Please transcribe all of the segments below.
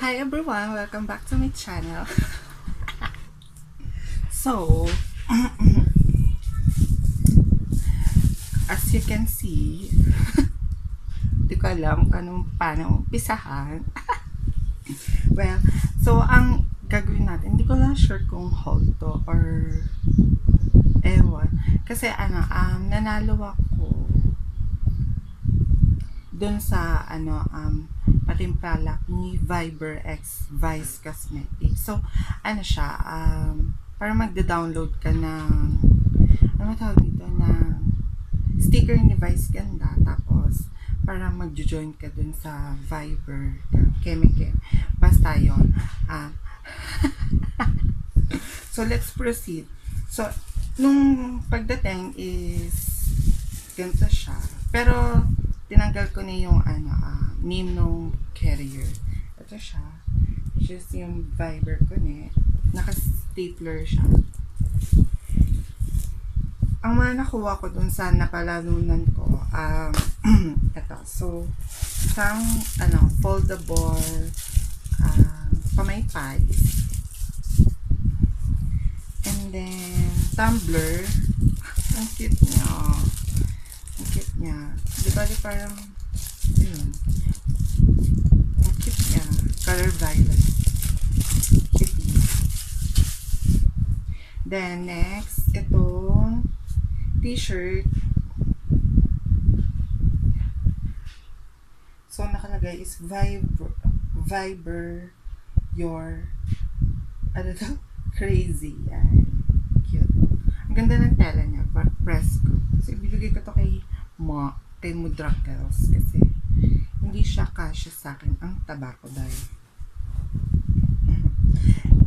Hi everyone, welcome back to my channel. So, as you can see, di ko alam paano umpisahan. Well, so ang gagawin natin, hindi ko lang sure kung haul to or ewan. Kasi nanalo ako dun sa patimpalak ni ViberXViceCosmetics. So, siya, para magda-download ka ng tawag dito, na sticker ni Vice Ganda, tapos para mag-join ka dun sa Viber, Keme. Basta yun. So, let's proceed. So, nung pagdating is ganito siya. Pero, tinanggal ko na yung name nung carrier. Ito siya. Just yung Viber ko na. Naka-stapler siya. Ang mga nakuha ko dun sa napalalunan ko, ito. So, isang, foldable, pamaypay. And then, tumbler. Ang cute niya. Ang cute niya. Di ba parang, yun. Ang cute niya. Color violet. Kitty. Then, next, itong t-shirt. So, nakalagay is Viber your crazy. Yan. Cute. Ang ganda ng tela niya. Press ko. So, ibibigay ko to kay Mudra Girls kasi hindi siya kasya sa akin ang tabako dahil.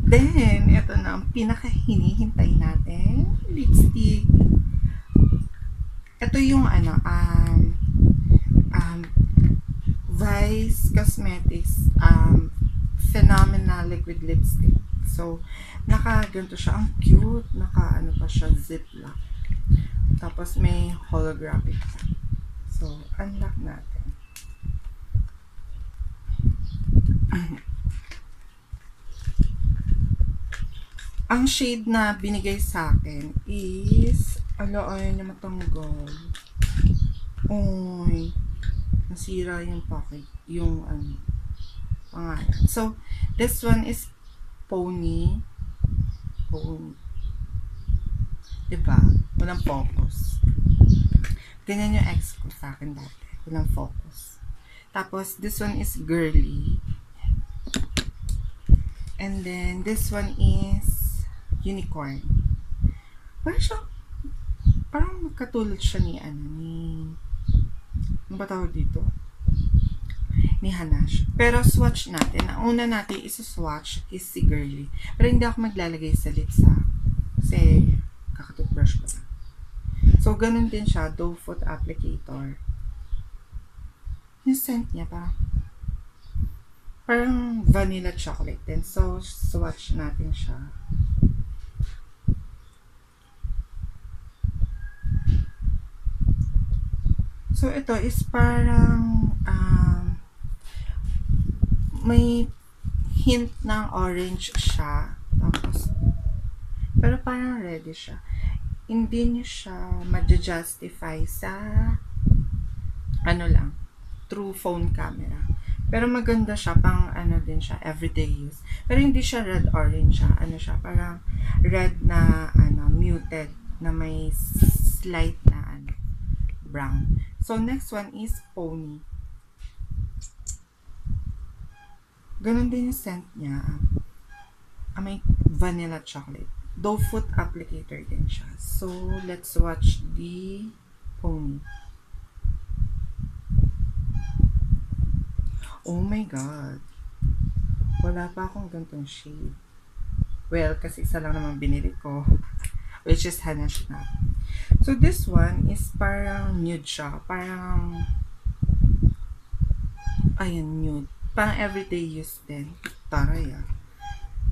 Then, ito na ang pinaka-hinihintay natin. Lipstick. Ito yung Vice Cosmetics Phenomenal Liquid Lipstick. So, naka-ganito siya. Ang cute. Pa siya, ziplock. Tapos, may holographic. So, unlock natin. Ang shade na binigay sa akin is, ayaw niya matanggal. Oy, nasira yung package, yung pangalan. So, this one is Pony. Diba? Walang focus. Ganyan yung ex ko sa akin dati. Walang focus. Tapos, this one is Girly. And then, this one is Unicorn. Parang magkatulad siya ni ano ba tawag dito? Ni Hanash. Pero swatch natin. Ang una natin swatch is si Girly. Pero hindi ako maglalagay sa lips kasi kakatoothbrush ko na. So, ganun din siya. Doe Foot Applicator. Yung scent niya parang vanilla chocolate din. So, swatch natin siya. So, ito is parang may hint ng orange siya. Tapos, pero parang ready siya. Hindi niya siya ma-justify sa through phone camera. Pero maganda siya, pang din siya, everyday use. Pero hindi siya red-orange siya. Siya, parang red na, muted, na may slight na, brown. So, next one is Pony. Ganun din yung scent niya. May vanilla chocolate. Doe Foot Applicator din siya. So, let's watch the Pony. Oh my God. Wala pa akong gantong shade. Well, kasi isa lang naman binili ko. Which is Hanash na. So, this one is parang nude siya. Parang nude. Parang everyday use din. Taray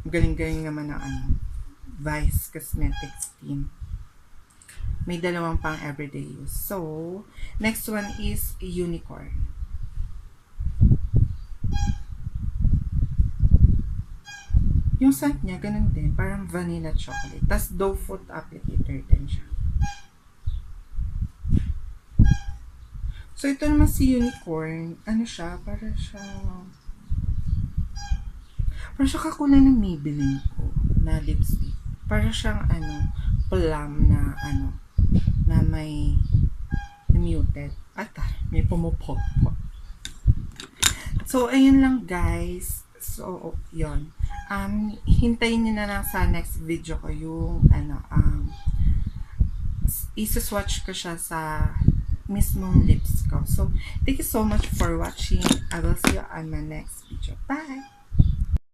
Galing-galing naman ng Vice Cosmetics team. May dalawang pang everyday use. So, next one is Unicorn. Yung scent niya, ganun din. Parang vanilla chocolate. Tapos doe foot applicator din siya. So, ito naman si Unicorn. Ano siya? Para siya kakulay ng Maybelline ko na lipstick. Para siyang plum na na may muted. At may pumupot. So, ayun lang guys. So, yun. Hintayin niyo na lang sa next video ko yung isa-swatch ko siya sa mismong lips ko. So, thank you so much for watching. I will see you on my next video. Bye!